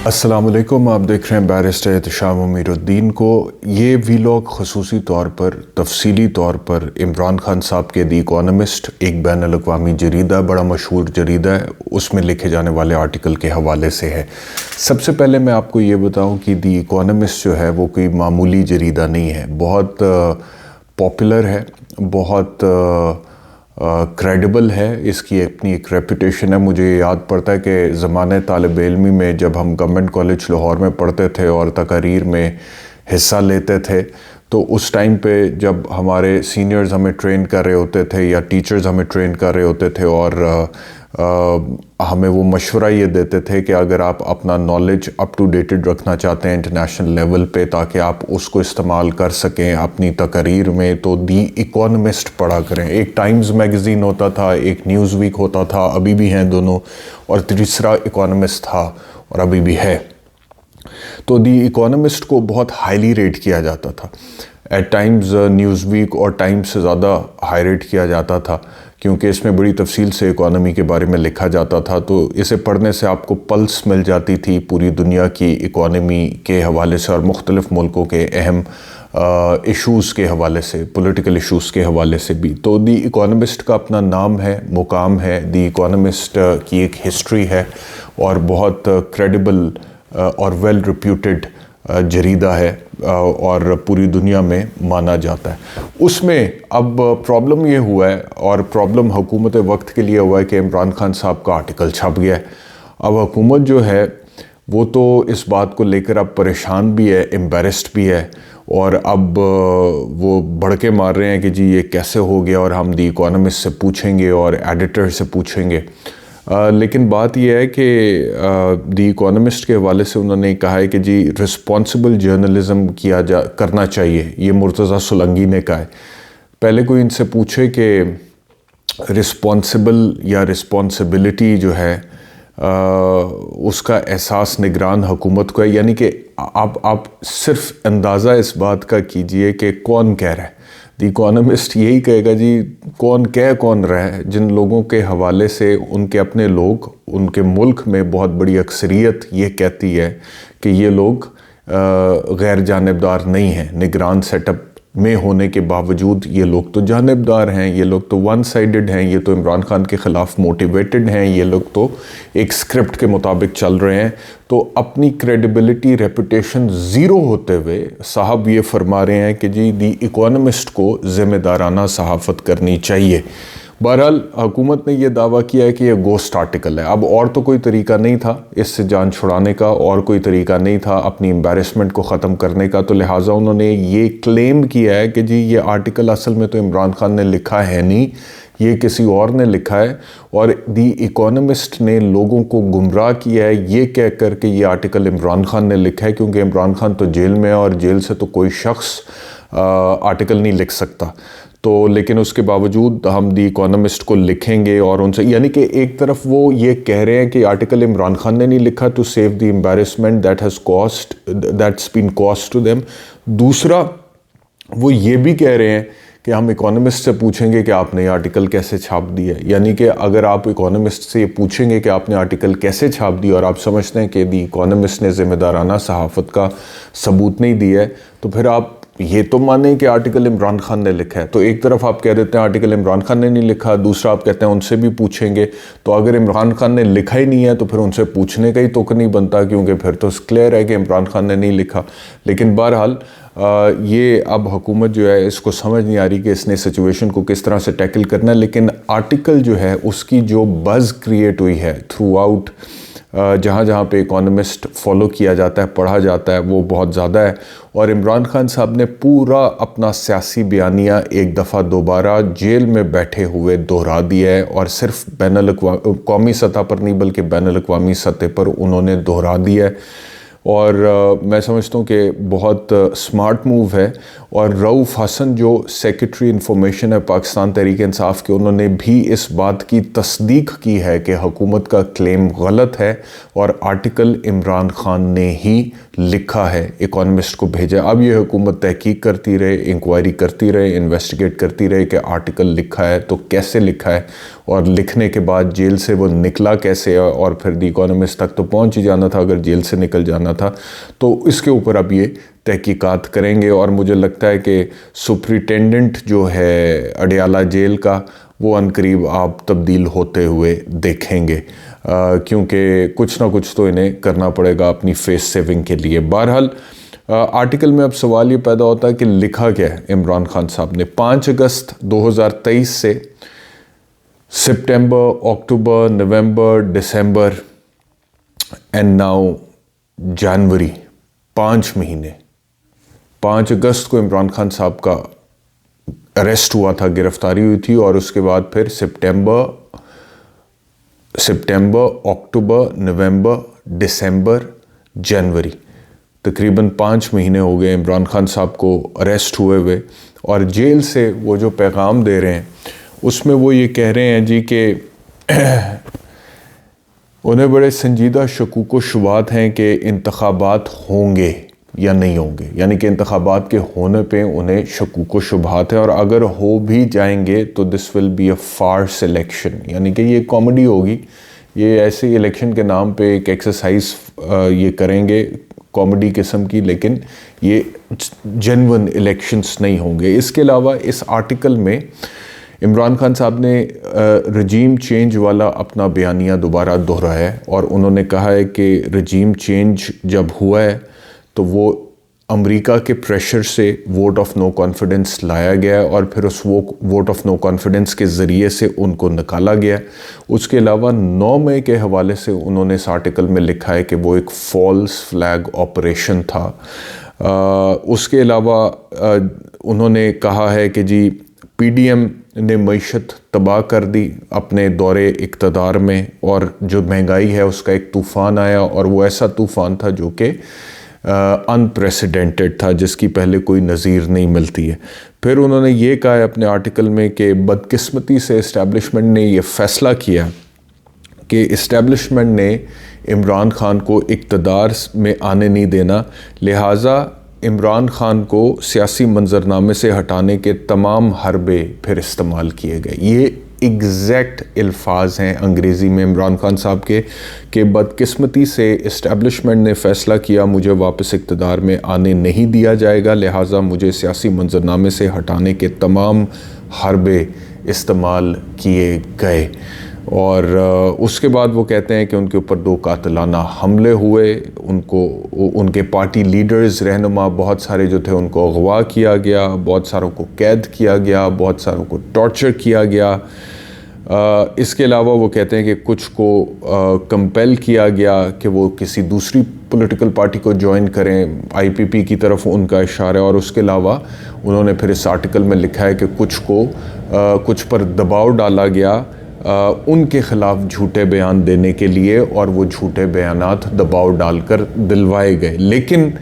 अस्सलाम वालेकुम, आप देख रहे हैं बैरिस्टर एहतशाम अमीरुद्दीन को। ये वीलॉग ख़ुसूसी तौर पर तफसीली तौर पर इमरान खान साहब के दी इकोनमिस्ट, एक बैनुल अक़वामी जरीदा, बड़ा मशहूर जरीदा है, उसमें लिखे जाने वाले आर्टिकल के हवाले से है। सबसे पहले मैं आपको ये बताऊं कि दी इकोनमिस्ट जो है वो कोई मामूली जरीदा नहीं है, बहुत पॉपुलर है, बहुत क्रेडिबल है, इसकी अपनी एक रेपुटेशन है। मुझे याद पड़ता है कि ज़माने तालिब इल्मी में जब हम गवर्नमेंट कॉलेज लाहौर में पढ़ते थे और तकारीर में हिस्सा लेते थे, तो उस टाइम पे जब हमारे सीनियर्स हमें ट्रेन कर रहे होते थे या टीचर्स हमें ट्रेन कर रहे होते थे और हमें वो मशवरा ये देते थे कि अगर आप अपना नॉलेज अप टू डेटेड रखना चाहते हैं इंटरनेशनल लेवल पे, ताकि आप उसको इस्तेमाल कर सकें अपनी तकरीर में, तो दी इकोनमिस्ट पढ़ा करें। एक टाइम्स मैगज़ीन होता था, एक न्यूज़ वीक होता था, अभी भी हैं दोनों, और तीसरा इकोनमिस्ट था और अभी भी है। तो दी इकोनमिस्ट को बहुत हाईली रेट किया जाता था। एट टाइम्स न्यूज़ वीक और टाइम्स से ज़्यादा हाई रेट किया जाता था, क्योंकि इसमें बड़ी तफसील से इकोनॉमी के बारे में लिखा जाता था। तो इसे पढ़ने से आपको पल्स मिल जाती थी पूरी दुनिया की इकोनॉमी के हवाले से और मुख्तलिफ़ मुल्कों के अहम इश्यूज़ के हवाले से, पॉलिटिकल इश्यूज़ के हवाले से भी। तो दी इकोनमिस्ट का अपना नाम है, मुकाम है, दी इकोनमिस्ट की एक हिस्ट्री है और बहुत क्रेडिबल और वेल रिप्यूटेड जरीदा है और पूरी दुनिया में माना जाता है। उसमें अब प्रॉब्लम ये हुआ है, और प्रॉब्लम हुकूमत वक्त के लिए हुआ है, कि इमरान खान साहब का आर्टिकल छप गया है। अब हुकूमत जो है वो तो इस बात को लेकर अब परेशान भी है, एम्बेरस्ड भी है, और अब वो भड़के मार रहे हैं कि जी ये कैसे हो गया, और हम दी इकोनमिस्ट से पूछेंगे और एडिटर से पूछेंगे। लेकिन बात यह है कि दी इकोनमिस्ट के हवाले से उन्होंने कहा है कि जी रिस्पॉन्सिबल जर्नलिज़म करना चाहिए। ये मुर्तज़ा सुलंगी ने कहा है। पहले कोई इनसे पूछे कि रिस्पॉन्सिबल या रिस्पॉन्सिबिलिटी जो है उसका एहसास निगरान हुकूमत को है, यानी कि आप सिर्फ अंदाज़ा इस बात का कीजिए कि कौन कह रहा है। द इकोनमिस्ट यही कहेगा जी कौन रहा है, जिन लोगों के हवाले से उनके अपने लोग, उनके मुल्क में बहुत बड़ी अक्सरियत ये कहती है कि ये लोग गैर जानिबदार नहीं हैं। निगरान सेटअप में होने के बावजूद ये लोग तो जानिबदार हैं, ये लोग तो वन साइडेड हैं, ये तो इमरान खान के ख़िलाफ़ मोटिवेटेड हैं, ये लोग तो एक स्क्रिप्ट के मुताबिक चल रहे हैं। तो अपनी क्रेडिबिलिटी, रेपुटेशन ज़ीरो होते हुए साहब ये फरमा रहे हैं कि जी दी इकोनमिस्ट को ज़िम्मेदाराना सहाफ़त करनी चाहिए। बहरहाल हुकूमत ने यह दावा किया है कि यह गोस्ट आर्टिकल है। अब और तो कोई तरीका नहीं था इससे जान छुड़ाने का, और कोई तरीका नहीं था अपनी एम्बेरसमेंट को ख़त्म करने का, तो लिहाजा उन्होंने ये क्लेम किया है कि जी ये आर्टिकल असल में तो इमरान खान ने लिखा है नहीं, ये किसी और ने लिखा है, और दी इकोनमिस्ट ने लोगों को गुमराह किया है ये कह कर के ये आर्टिकल इमरान खान ने लिखा है, क्योंकि इमरान खान तो जेल में है और जेल से तो कोई शख्स आर्टिकल नहीं लिख सकता। तो लेकिन उसके बावजूद हम दी इकोनमिस्ट को लिखेंगे और उनसे, यानी कि एक तरफ वो ये कह रहे हैं कि आर्टिकल इमरान खान ने नहीं लिखा to save the embarrassment that's been cost to them. दूसरा वो ये भी कह रहे हैं कि हम इकोनमिस्ट से पूछेंगे कि आपने ये आर्टिकल कैसे छाप दिया है। यानी कि अगर आप इकोनमिस्ट से ये पूछेंगे कि आपने आर्टिकल कैसे छाप दिया और आप समझते हैं कि दी इकोनमिस्ट ने ज़िम्मेदाराना सहाफ़त का सबूत नहीं दिया है, तो फिर आप ये तो माने कि आर्टिकल इमरान खान ने लिखा है। तो एक तरफ आप कह देते हैं आर्टिकल इमरान खान ने नहीं लिखा, दूसरा आप कहते हैं उनसे भी पूछेंगे। तो अगर इमरान खान ने लिखा ही नहीं है तो फिर उनसे पूछने का ही तुक नहीं बनता, क्योंकि फिर तो क्लियर है कि इमरान खान ने नहीं लिखा। लेकिन बहरहाल ये अब हुकूमत जो है इसको समझ नहीं आ रही कि इसने सिचुएशन को किस तरह से टैकल करना है। लेकिन आर्टिकल जो है उसकी जो बज़ क्रिएट हुई है थ्रू आउट, जहाँ जहाँ पे इकोनमिस्ट फॉलो किया जाता है, पढ़ा जाता है, वो बहुत ज़्यादा है। और इमरान खान साहब ने पूरा अपना सियासी बयानिया एक दफ़ा दोबारा जेल में बैठे हुए दोहरा दिया है, और सिर्फ बैनुल-अक़वामी सतह पर नहीं बल्कि बैनुल-अक़वामी सतह पर उन्होंने दोहरा दिया है। और मैं समझता हूँ कि बहुत स्मार्ट मूव है। और रऊफ़ हसन जो सेक्रेटरी इंफॉर्मेशन है पाकिस्तान तहरीक इंसाफ के, उन्होंने भी इस बात की तस्दीक की है कि हुकूमत का क्लेम गलत है और आर्टिकल इमरान खान ने ही लिखा है, इकोनॉमिस्ट को भेजा। अब ये हुकूमत तहकीक करती रहे, इंक्वायरी करती रहे, इन्वेस्टिगेट करती रहे कि आर्टिकल लिखा है तो कैसे लिखा है, और लिखने के बाद जेल से वो निकला कैसे, और फिर द इकोनॉमिस्ट तक तो पहुंच ही जाना था अगर जेल से निकल जाना था। तो इसके ऊपर अब ये तहकीकात करेंगे और मुझे लगता है कि सुपरिटेंडेंट जो है अडियाला जेल का, वो अनकरीब आप तब्दील होते हुए देखेंगे, क्योंकि कुछ ना कुछ तो इन्हें करना पड़ेगा अपनी फेस सेविंग के लिए। बहरहाल आर्टिकल में अब सवाल ये पैदा होता है कि लिखा क्या है इमरान खान साहब ने। 5 अगस्त 2023 से सितंबर, अक्टूबर, नवंबर, दिसंबर एंड नाउ जनवरी, 5 महीने। 5 अगस्त को इमरान खान साहब का अरेस्ट हुआ था, गिरफ्तारी हुई थी, और उसके बाद फिर सितंबर, अक्टूबर, नवंबर, दिसंबर, जनवरी, तकरीबन 5 महीने हो गए इमरान खान साहब को अरेस्ट हुए हुए। और जेल से वो जो पैगाम दे रहे हैं उसमें वो ये कह रहे हैं जी कि उन्हें बड़े संजीदा शकूक व शुबात हैं कि इंतखाबात होंगे या नहीं होंगे, यानी कि इंतखाबात के होने पे उन्हें शकूक व शुबात है, और अगर हो भी जाएंगे तो this will be a farce election, यानी कि ये कॉमेडी होगी, ये ऐसे इलेक्शन के नाम पे एक एक्सरसाइज ये करेंगे कॉमेडी किस्म की, लेकिन ये जेन्युइन इलेक्शंस नहीं होंगे। इसके अलावा इस आर्टिकल में इमरान खान साहब ने रजीम चेंज वाला अपना बयानिया दोबारा दोहराया है, और उन्होंने कहा है कि रजीम चेंज जब हुआ है तो वो अमेरिका के प्रेशर से वोट ऑफ नो कॉन्फिडेंस लाया गया है, और फिर उस वोट ऑफ नो कॉन्फिडेंस के ज़रिए से उनको निकाला गया। उसके अलावा 9 मई के हवाले से उन्होंने इस आर्टिकल में लिखा है कि वो एक फॉल्स फ्लैग ऑपरेशन था। उसके अलावा उन्होंने कहा है कि जी PDM ने मईशत तबाह कर दी अपने दौरे इक़्तिदार में, और जो महंगाई है उसका एक तूफ़ान आया, और वो ऐसा तूफ़ान था जो कि अनप्रेसिडेंटेड था, जिसकी पहले कोई नज़ीर नहीं मिलती है। फिर उन्होंने ये कहा है अपने आर्टिकल में कि बदकिस्मती से इस्टेब्लिशमेंट ने ये फ़ैसला किया कि इस्टेब्लिशमेंट ने इमरान खान को इक़्तिदार में आने नहीं देना, लिहाजा इमरान खान को सियासी मंजरनामे से हटाने के तमाम हरबे फिर इस्तेमाल किए गए। ये एग्जैक्ट अल्फाज हैं अंग्रेज़ी में इमरान खान साहब के, कि बदकिस्मती से इस्टेब्लिशमेंट ने फ़ैसला किया मुझे वापस इक़्तिदार में आने नहीं दिया जाएगा, लिहाजा मुझे सियासी मंजरनामे से हटाने के तमाम हरबे इस्तेमाल किए गए। और उसके बाद वो कहते हैं कि उनके ऊपर 2 कातिलाना हमले हुए, उनके पार्टी लीडर्स, रहनुमा बहुत सारे जो थे उनको अगवा किया गया, बहुत सारों को कैद किया गया, बहुत सारों को टॉर्चर किया गया। इसके अलावा वो कहते हैं कि कुछ को कंपेल किया गया कि वो किसी दूसरी पॉलिटिकल पार्टी को ज्वाइन करें, IPP की तरफ उनका इशारा है। और उसके अलावा उन्होंने फिर इस आर्टिकल में लिखा है कि कुछ पर दबाव डाला गया उनके ख़िलाफ़ झूठे बयान देने के लिए, और वो झूठे बयानात दबाव डालकर दिलवाए गए। लेकिन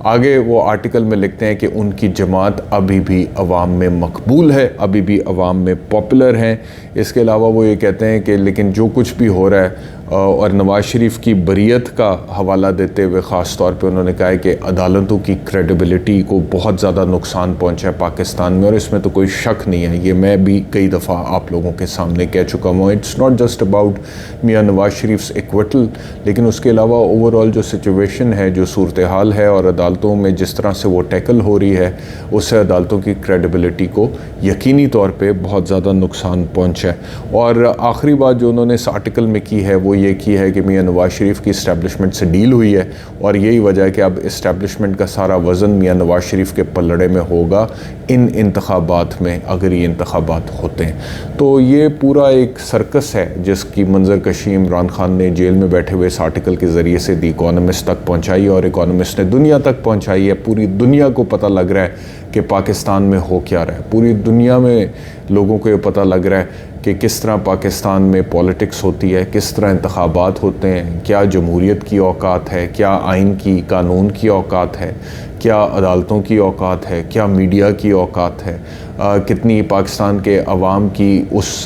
आगे वो आर्टिकल में लिखते हैं कि उनकी जमात अभी भी अवाम में मकबूल है, अभी भी अवाम में पॉपुलर हैं। इसके अलावा वो ये कहते हैं कि लेकिन जो कुछ भी हो रहा है, और नवाज़ शरीफ की बरीयत का हवाला देते हुए ख़ास तौर पे उन्होंने कहा है कि अदालतों की क्रेडिबिलिटी को बहुत ज़्यादा नुकसान पहुंचा है पाकिस्तान में, और इसमें तो कोई शक नहीं है। ये मैं भी कई दफ़ा आप लोगों के सामने कह चुका हूँ। इट्स नॉट जस्ट अबाउट मियाँ नवाज़ शरीफ एक्विटल, लेकिन उसके अलावा ओवरऑल जो सिचुएशन है, जो सूरत हाल है, और अदालतों में जिस तरह से वो टैकल हो रही है, उससे अदालतों की क्रेडिबिलिटी को यकीनी तौर पर बहुत ज़्यादा नुकसान पहुँचा है। और आखिरी बात जो उन्होंने इस आर्टिकल में की है वो ये की है कि मियाँ नवाज़ शरीफ की इस्टेब्लिशमेंट से डील हुई है, और यही वजह है कि अब इस्टेब्लिशमेंट का सारा वज़न मियाँ नवाज़ शरीफ के पलड़े में होगा इन इंतखाबात में, अगर ये इंतखाबात होते हैं। तो ये पूरा एक सर्कस है जिसकी मंजरकशी इमरान खान ने जेल में बैठे हुए इस आर्टिकल के ज़रिए से द इकोनॉमिस्ट तक पहुँचाई, और इकोनॉमिस्ट ने दुनिया तक पहुँचाई है। पूरी दुनिया को पता लग रहा है कि पाकिस्तान में हो क्या रहा है, पूरी दुनिया में लोगों को ये पता लग रहा है कि किस तरह पाकिस्तान में पॉलिटिक्स होती है, किस तरह इंतखाबात होते हैं, क्या जमहूरियत की औकात है, क्या आइन की कानून की औकात है, क्या अदालतों की औकात है, क्या मीडिया की औकात है, कितनी पाकिस्तान के अवाम की उस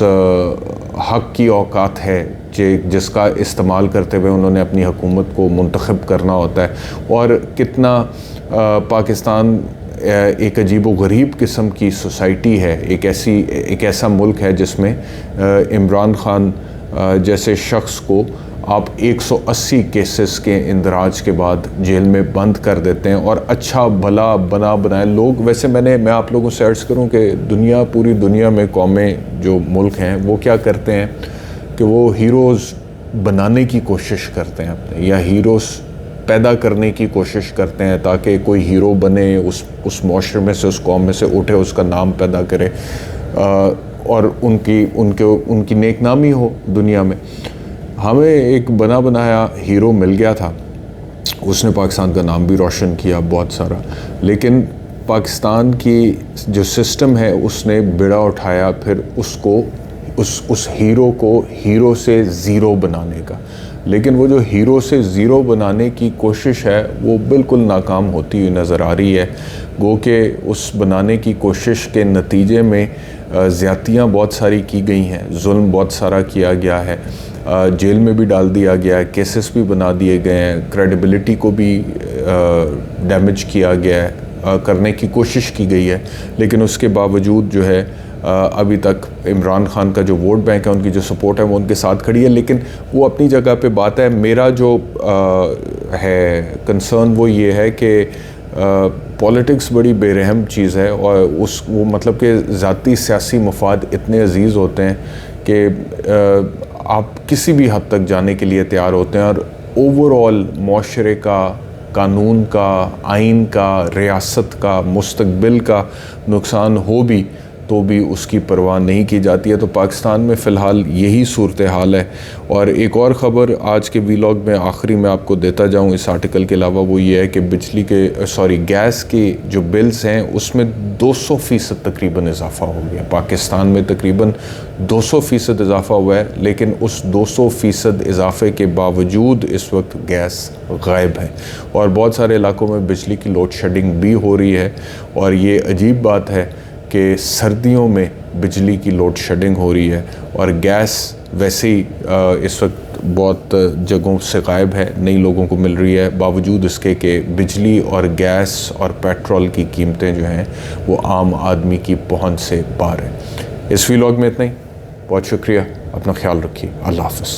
हक़ की औकात है जिसका इस्तेमाल करते हुए उन्होंने अपनी हुकूमत को मुंतखब करना होता है, और कितना पाकिस्तान एक अजीब व गरीब किस्म की सोसाइटी है, एक ऐसा मुल्क है जिसमें इमरान खान जैसे शख्स को आप 180 केसेस के इंदराज के बाद जेल में बंद कर देते हैं, और अच्छा भला बना बनाए लोग। वैसे मैं आप लोगों से अर्ज़ करूं कि पूरी दुनिया में कौमें जो मुल्क हैं वो क्या करते हैं कि वो हीरोज़ बनाने की कोशिश करते हैं अपने, या हीरोज़ पैदा करने की कोशिश करते हैं ताकि कोई हीरो बने, उस माशरे में से, उस कौम में से उठे, उसका नाम पैदा करे और उनकी नेकनामी हो दुनिया में। हमें एक बना बनाया हीरो मिल गया था, उसने पाकिस्तान का नाम भी रोशन किया बहुत सारा, लेकिन पाकिस्तान की जो सिस्टम है उसने बेड़ा उठाया फिर उसको उस हीरो को हीरो से ज़ीरो बनाने का। लेकिन वो जो हीरो से ज़ीरो बनाने की कोशिश है वो बिल्कुल नाकाम होती हुई नज़र आ रही है। गो के उस बनाने की कोशिश के नतीजे में ज़्यादतियाँ बहुत सारी की गई हैं, जुल्म बहुत सारा किया गया है, जेल में भी डाल दिया गया है, केसेस भी बना दिए गए हैं, क्रेडिबिलिटी को भी डैमेज किया गया है, करने की कोशिश की गई है। लेकिन उसके बावजूद जो है अभी तक इमरान खान का जो वोट बैंक है, उनकी जो सपोर्ट है वो उनके साथ खड़ी है। लेकिन वो अपनी जगह पे बात है। मेरा जो है कंसर्न वो ये है कि पॉलिटिक्स बड़ी बेरहम चीज़ है, और वो मतलब कि ज़ाती सियासी मफाद इतने अजीज़ होते हैं कि आप किसी भी हद तक जाने के लिए तैयार होते हैं, और ओवरऑल माशरे का, कानून का, आइन का, रियासत का, मुस्तकबिल का नुकसान हो भी तो भी उसकी परवाह नहीं की जाती है। तो पाकिस्तान में फ़िलहाल यही सूरत हाल है। और एक और ख़बर आज के वीलॉग में आखिरी में आपको देता जाऊँ इस आर्टिकल के अलावा, वो ये है कि गैस के जो बिल्स हैं उसमें 200% तकरीबन इजाफ़ा हो गया। पाकिस्तान में तकरीबन 200% इजाफ़ा हुआ है, लेकिन उस 200% इजाफ़े के बावजूद इस वक्त गैस गायब है, और बहुत सारे इलाकों में बिजली की लोड शेडिंग भी हो रही है। और ये अजीब बात है कि सर्दियों में बिजली की लोड शेडिंग हो रही है, और गैस वैसे ही इस वक्त बहुत जगहों से गायब है, नई लोगों को मिल रही है, बावजूद इसके कि बिजली और गैस और पेट्रोल की कीमतें जो हैं वो आम आदमी की पहुंच से बाहर हैं। इस व्लॉग में इतना ही। बहुत शुक्रिया, अपना ख्याल रखिए। अल्लाह हाफ़िज़।